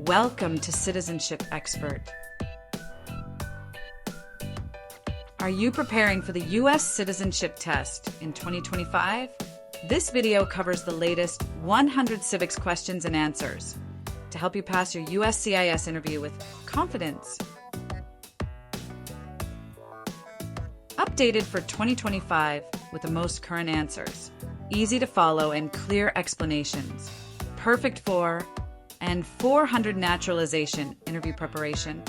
Welcome to Citizenship Expert. Are you preparing for the U.S. Citizenship Test in 2025? This video covers the latest 100 Civics Questions and Answers to help you pass your USCIS interview with confidence. Updated for 2025 with the most current answers, easy to follow and clear explanations, perfect for and 400 naturalization interview preparation.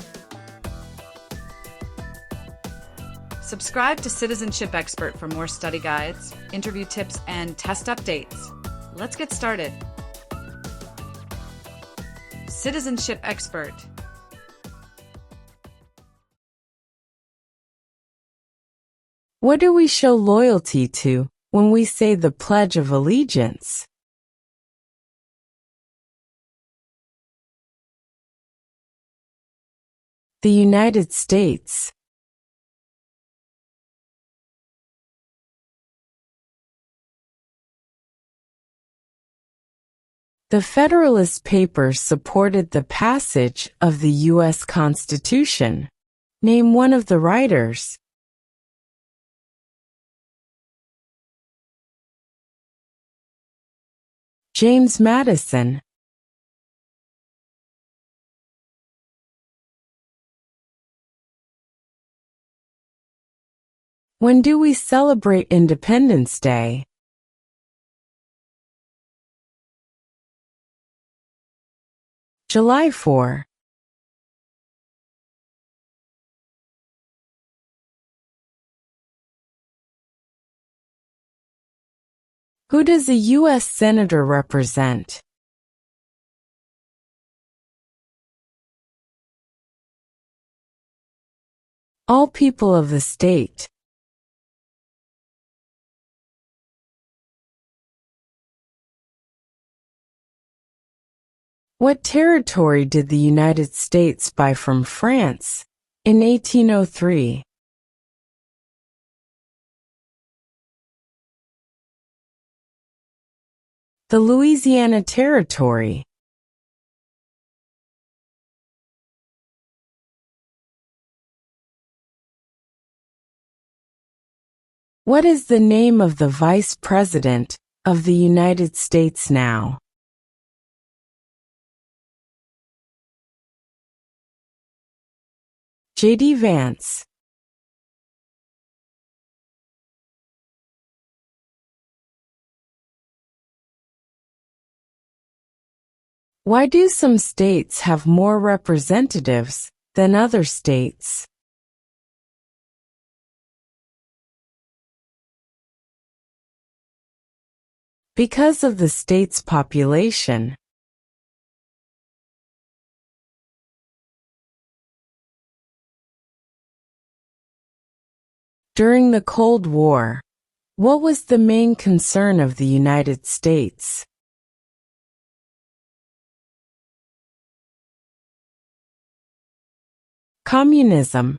Subscribe to Citizenship Expert for more study guides, interview tips, and test updates. Let's get started. Citizenship Expert. What do we show loyalty to when we say the Pledge of Allegiance? The United States. The Federalist Papers supported the passage of the U.S. Constitution. Name one of the writers. James Madison. When do we celebrate Independence Day? July 4. Who does a U.S. Senator represent? All people of the state. What territory did the United States buy from France in 1803? The Louisiana Territory. What is the name of the Vice President of the United States now? J.D. Vance. Why do some states have more representatives than other states? Because of the state's population. During the Cold War, what was the main concern of the United States? Communism.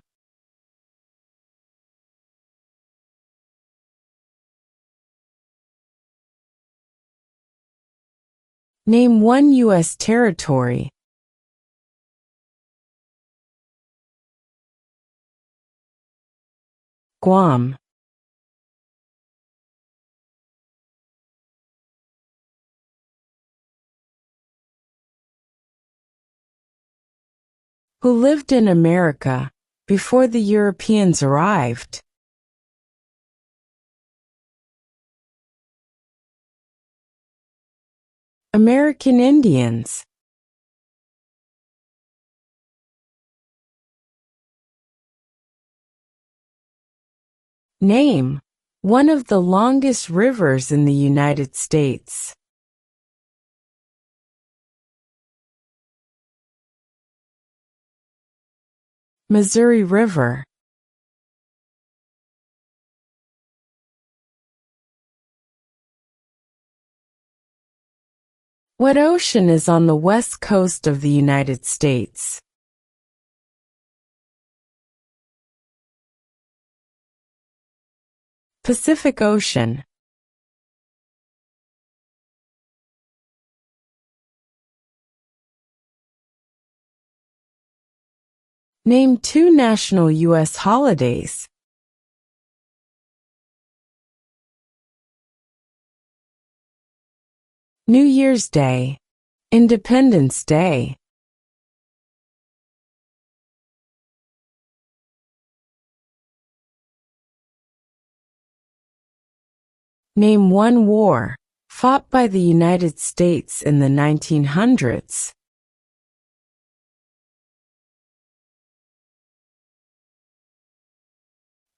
Name one U.S. territory. Guam. Who lived in America before the Europeans arrived? American Indians. Name one of the longest rivers in the United States. Missouri River. What ocean is on the west coast of the United States? Pacific Ocean. Name 2 national U.S. holidays. New Year's Day, Independence Day. Name 1 war fought by the United States in the 1900s.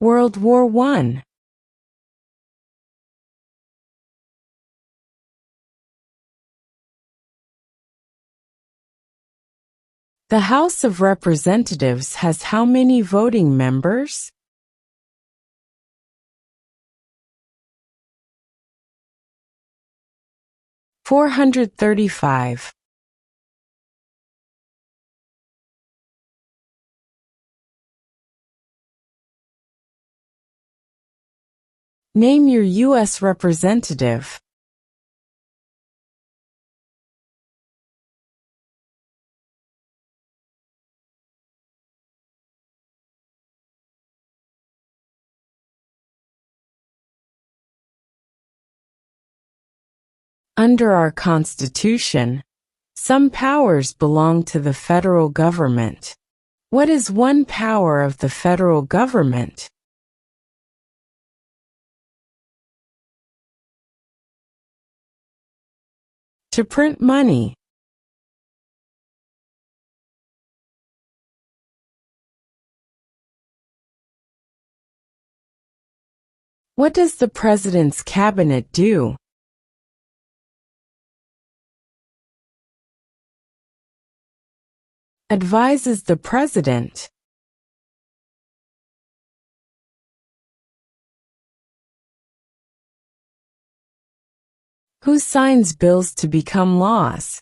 World War I. The House of Representatives has how many voting members? (435). Name your U.S. representative. Under our Constitution, some powers belong to the federal government. What is one power of the federal government? To print money. What does the President's cabinet do? Advises the President. Who signs bills to become laws?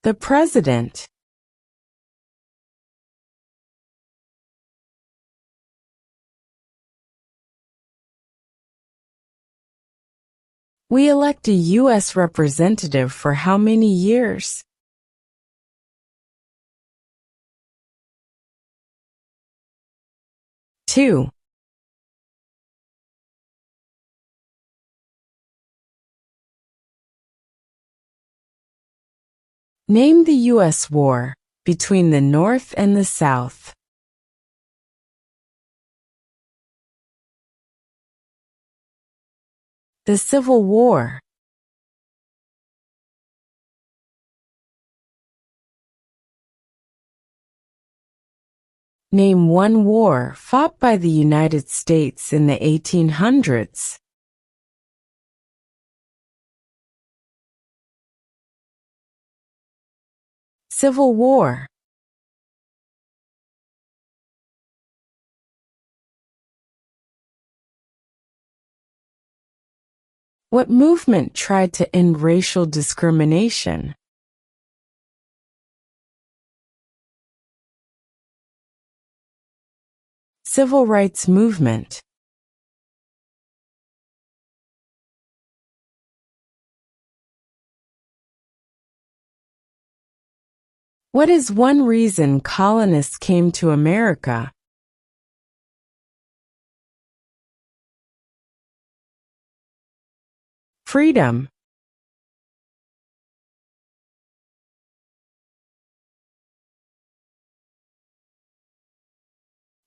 The President. We elect a U.S. representative for how many years? Two. Name the U.S. war between the North and the South. The Civil War. Name 1 war fought by the United States in the 1800s. Civil War. What movement tried to end racial discrimination? Civil rights movement. What is one reason colonists came to America? Freedom.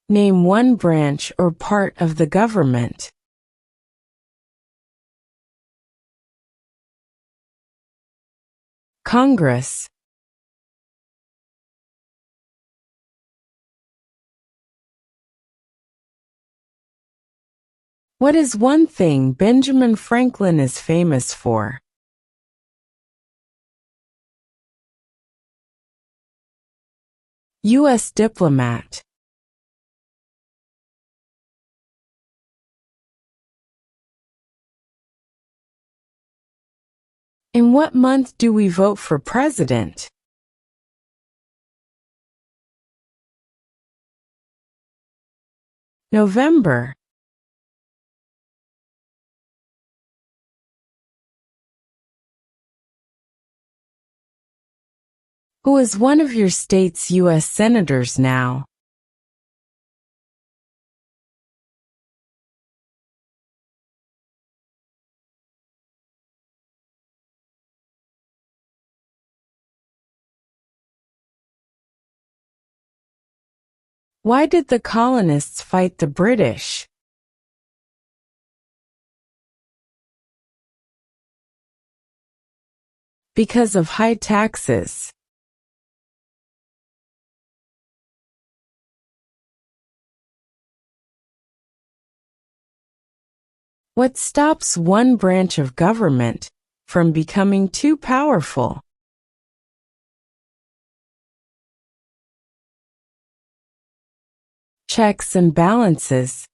Name 1 branch or part of the government. Congress. What is one thing Benjamin Franklin is famous for? U.S. diplomat. In what month do we vote for president? November. Who is one of your state's U.S. senators now? Why did the colonists fight the British? Because of high taxes. What stops one branch of government from becoming too powerful? Checks and balances.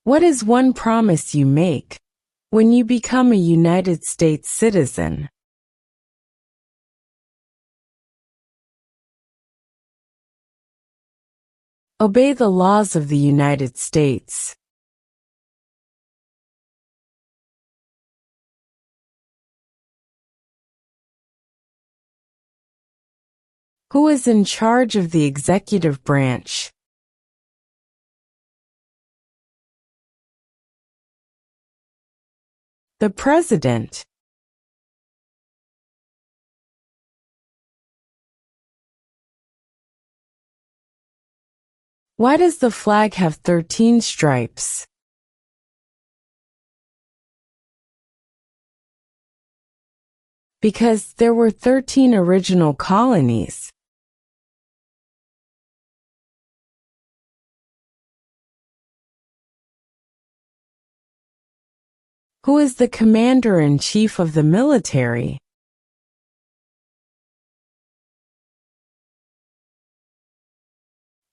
What is one promise you make when you become a United States citizen? Obey the laws of the United States. Who is in charge of the executive branch? The President. Why does the flag have 13 stripes? Because there were 13 original colonies. Who is the commander-in-chief of the military?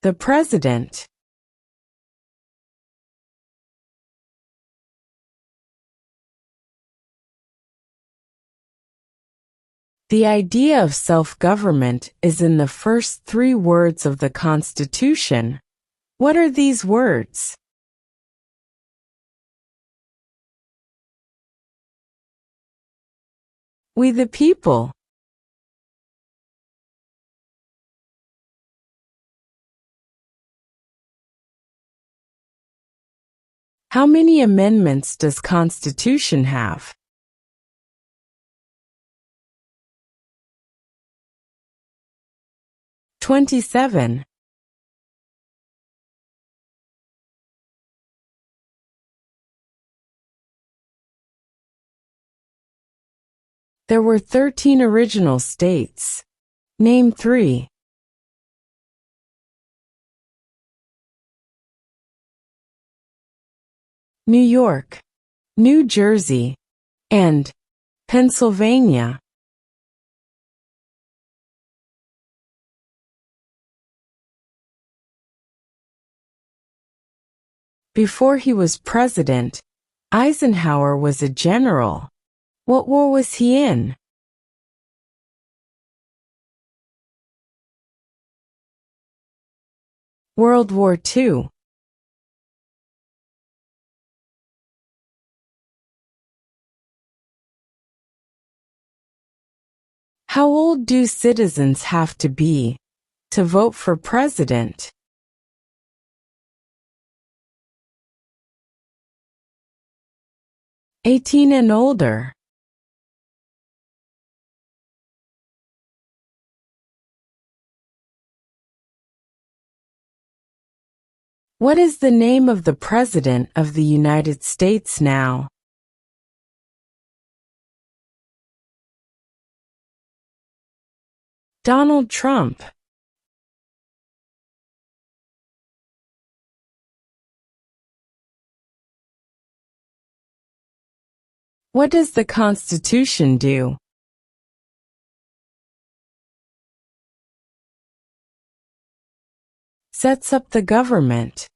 The President. The idea of self-government is in the first 3 words of the Constitution. What are these words? We the people. How many amendments does Constitution have? 27. There were 13 original states. Name 3. New York, New Jersey, and Pennsylvania. Before he was president, Eisenhower was a general. What war was he in? World War II. How old do citizens have to be to vote for president? 18 and older. What is the name of the President of the United States now? Donald Trump. What does the Constitution do? Sets up the government.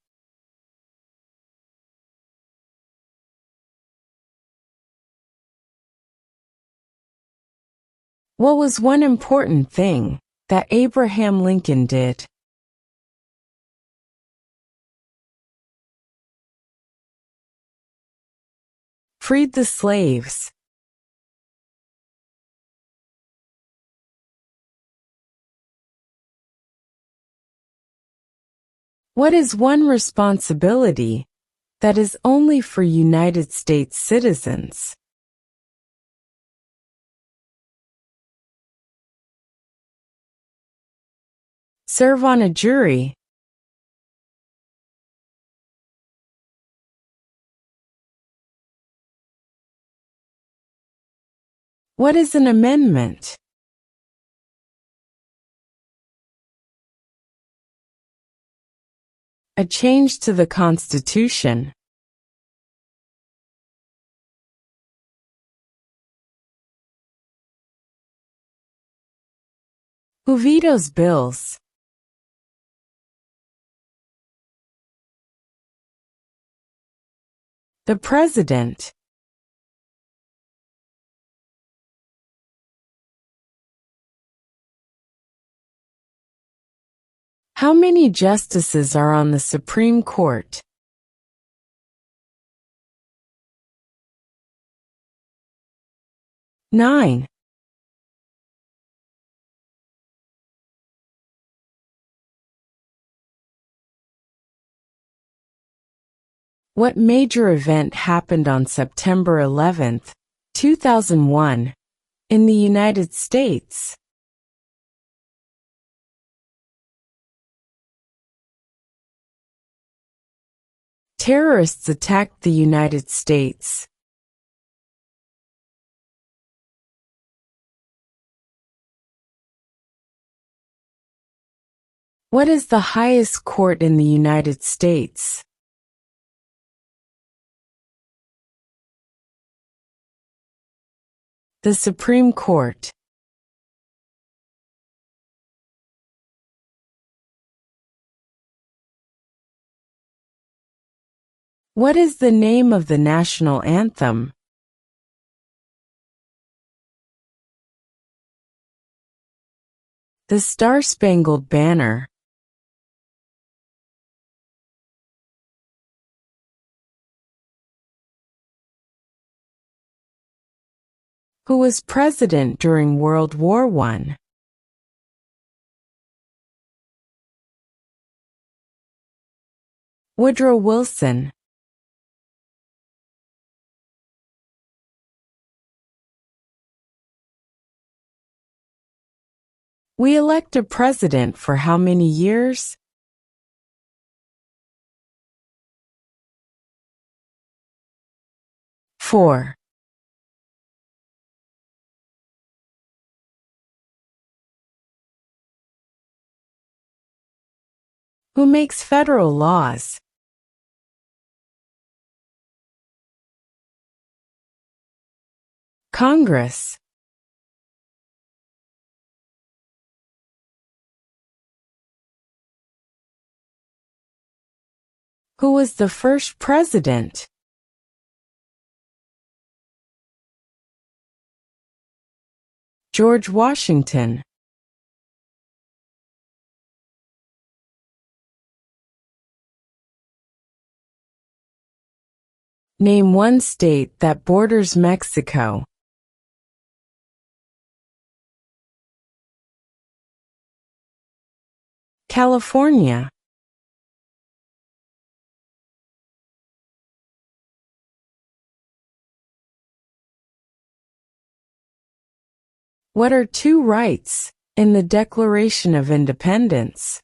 What was one important thing that Abraham Lincoln did? freed the slaves? What is one responsibility that is only for United States citizens? Serve on a jury. What is an amendment? A change to the Constitution. Who vetoes bills? The President. How many justices are on the Supreme Court? 9. What major event happened on September 11, 2001, in the United States? Terrorists attacked the United States. What is the highest court in the United States? The Supreme Court. What is the name of the national anthem? The Star-Spangled Banner. Who was president during World War I? Woodrow Wilson. We elect a president for how many years? 4. Who makes federal laws? Congress. Who was the first president? George Washington. Name one state that borders Mexico. California. What are two rights in the Declaration of Independence?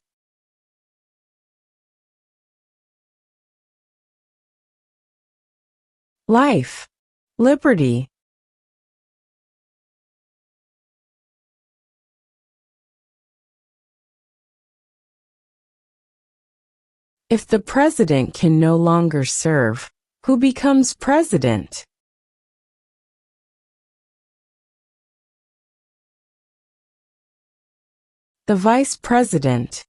Life, liberty. If the president can no longer serve, who becomes president? The vice president.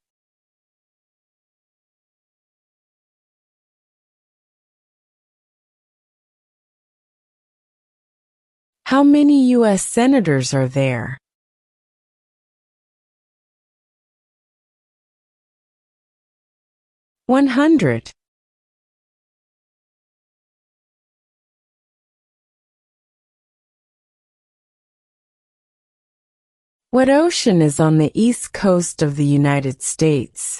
How many U.S. senators are there? 100. What ocean is on the east coast of the United States?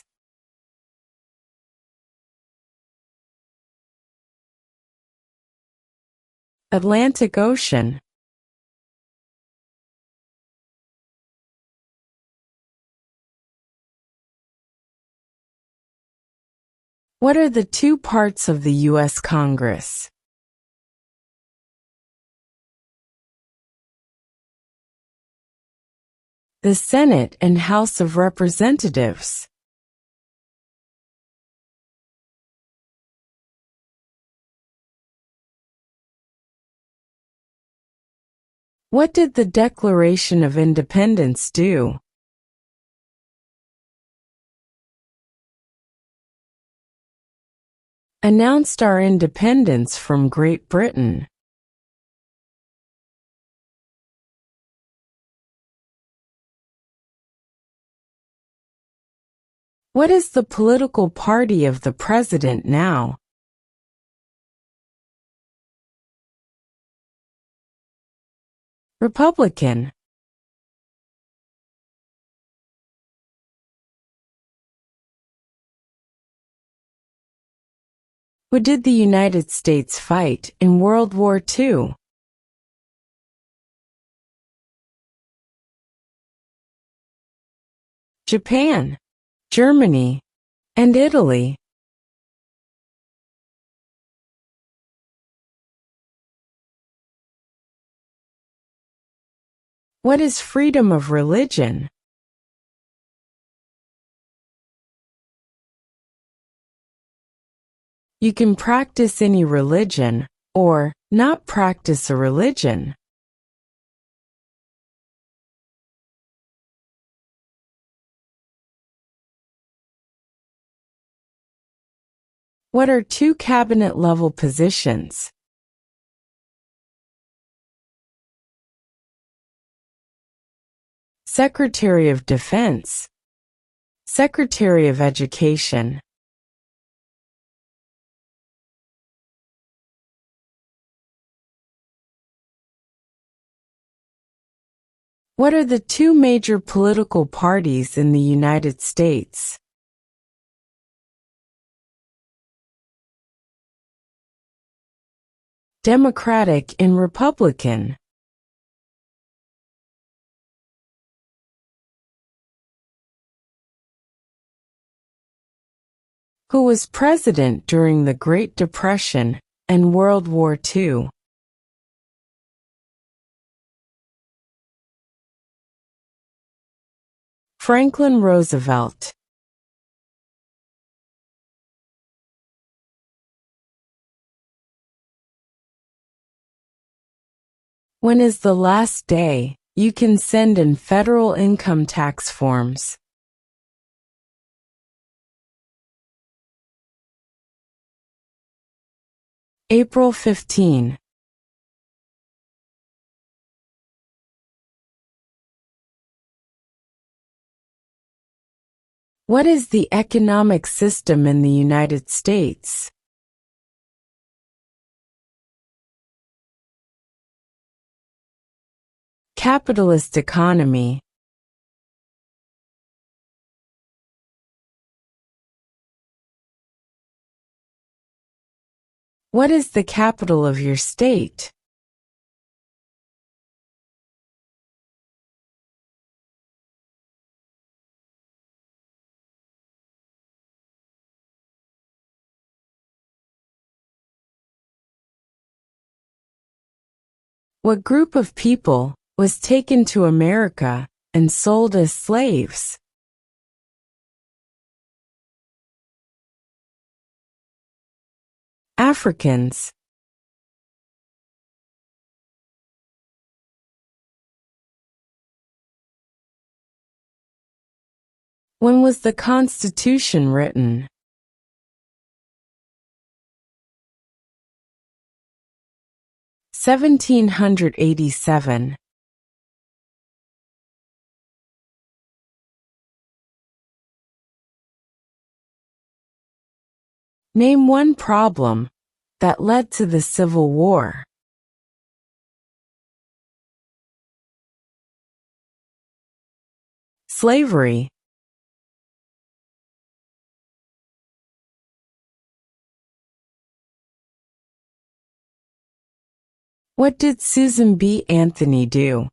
Atlantic Ocean. What are the two parts of the U.S. Congress? The Senate and House of Representatives. What did the Declaration of Independence do? Announced our independence from Great Britain. What is the political party of the president now? Republican. Who did the United States fight in World War II? Japan, Germany, and Italy. What is freedom of religion? You can practice any religion, or not practice a religion. What are two cabinet-level positions? Secretary of Defense, Secretary of Education. What are the two major political parties in the United States? Democratic and Republican. Who was president during the Great Depression and World War II? Franklin Roosevelt. When is the last day you can send in federal income tax forms? April 15. What is the economic system in the United States? Capitalist economy. What is the capital of your state? What group of people was taken to America and sold as slaves? Africans. When was the Constitution written? 1787. Name one problem that led to the Civil War. Slavery. What did Susan B. Anthony do?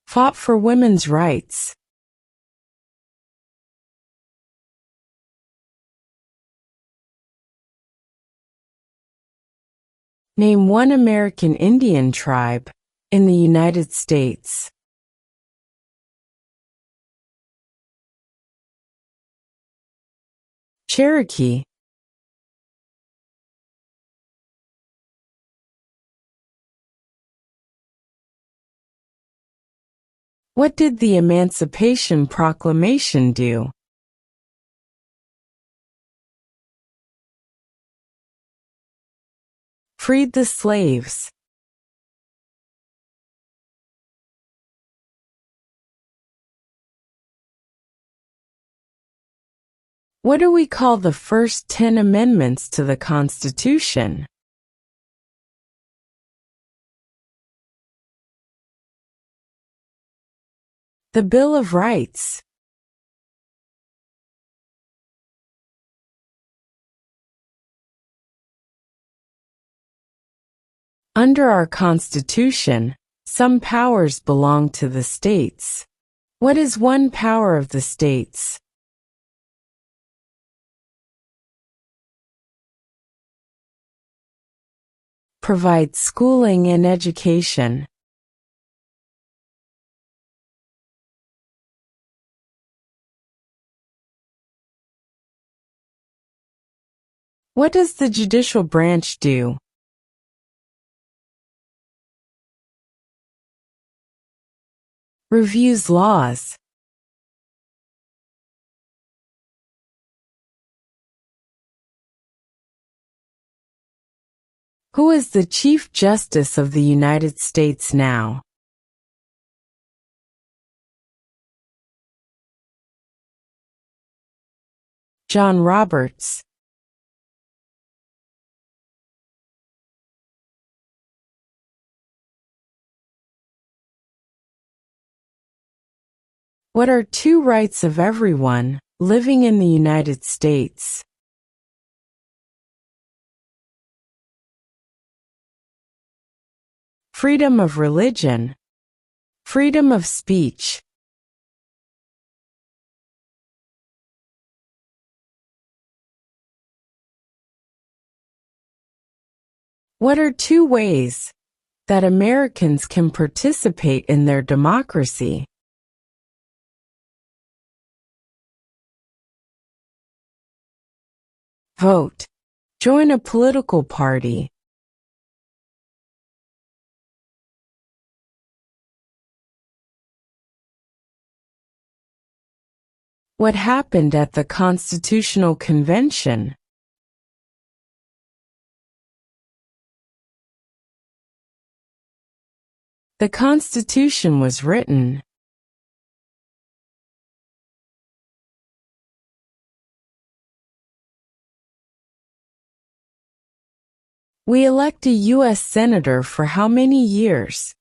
Fought for women's rights. Name one American Indian tribe in the United States. Cherokee. What did the Emancipation Proclamation do? Freed the slaves. What do we call the first 10 amendments to the Constitution? The Bill of Rights. Under our Constitution, some powers belong to the states. What is one power of the states? Provide schooling and education. What does the judicial branch do? Reviews laws. Who is the Chief Justice of the United States now? John Roberts. What are two rights of everyone living in the United States? Freedom of religion. Freedom of speech. What are two ways that Americans can participate in their democracy? Vote. Join a political party. What happened at the Constitutional Convention? The Constitution was written. We elect a U.S. Senator for how many years?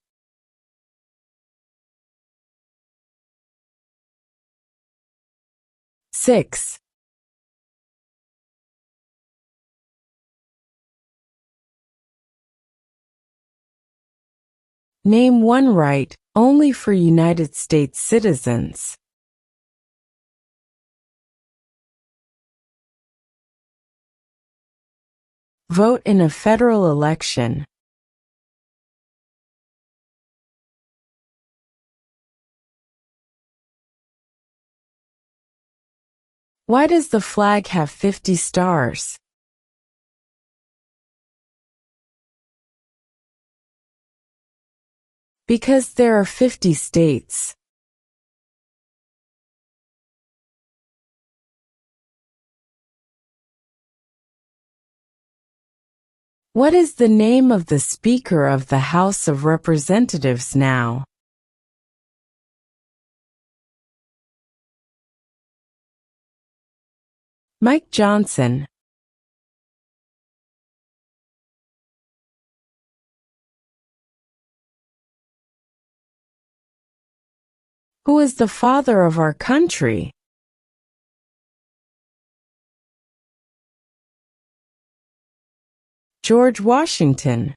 Six. Name one right only for United States citizens. Vote in a federal election. Why does the flag have 50 stars? Because there are 50 states. What is the name of the Speaker of the House of Representatives now? Mike Johnson. Who is the father of our country? George Washington.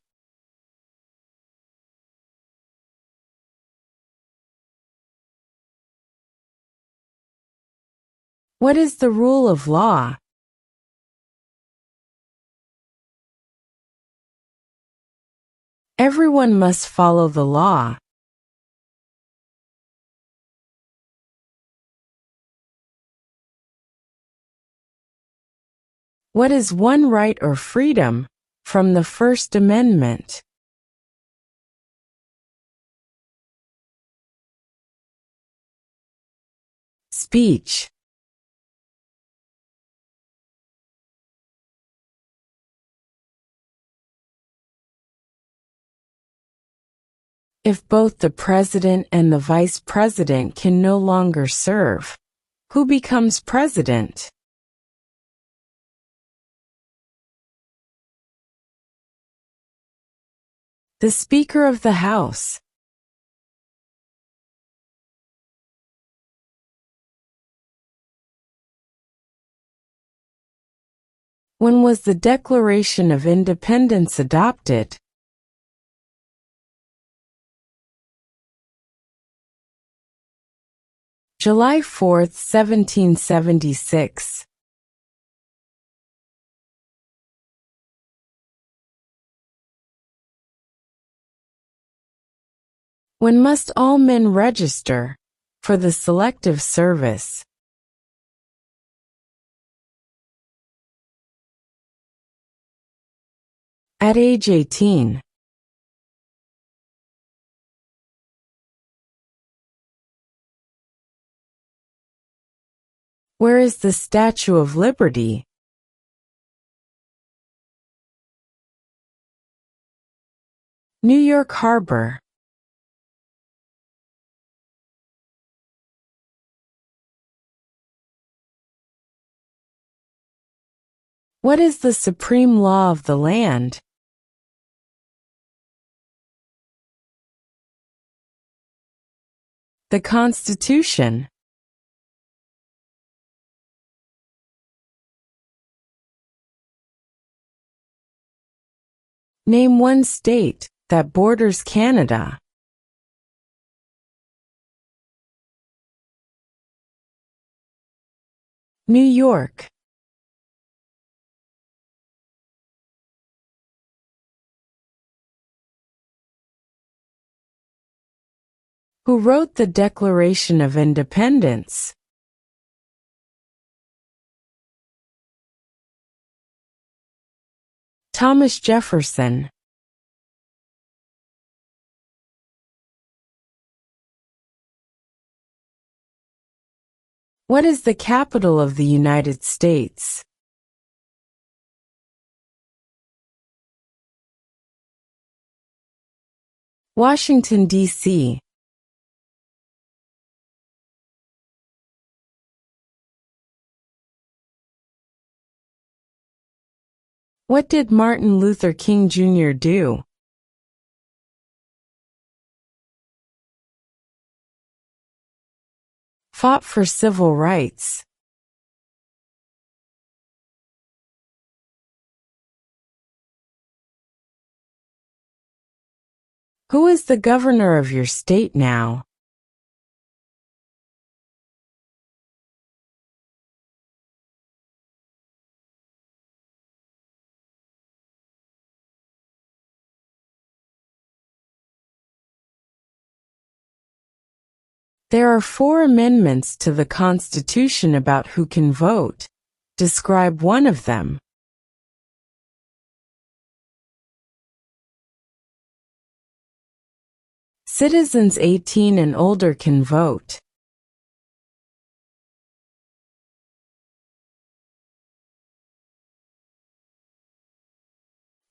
What is the rule of law? Everyone must follow the law. What is one right or freedom from the First Amendment? Speech. If both the president and the vice president can no longer serve, who becomes president? The Speaker of the House. When was the Declaration of Independence adopted? July 4, 1776. When must all men register for the Selective Service? At age 18. Where is the Statue of Liberty? New York Harbor. What is the supreme law of the land? The Constitution. Name one state that borders Canada. New York. Who wrote the Declaration of Independence? Thomas Jefferson. What is the capital of the United States? Washington, D.C. What did Martin Luther King Jr. do? Fought for civil rights. Who is the governor of your state now? There are 4 amendments to the Constitution about who can vote. Describe one of them. Citizens 18 and older can vote.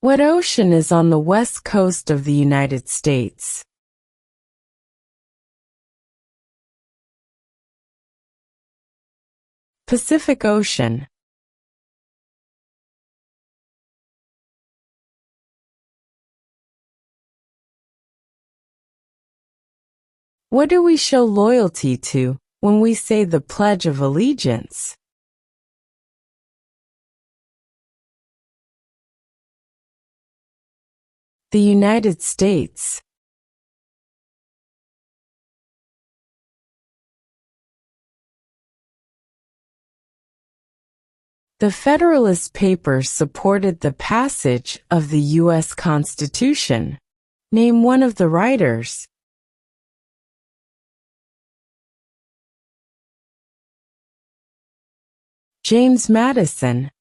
What ocean is on the west coast of the United States? Pacific Ocean. What do we show loyalty to when we say the Pledge of Allegiance? The United States. The Federalist Papers supported the passage of the U.S. Constitution. Name one of the writers. James Madison.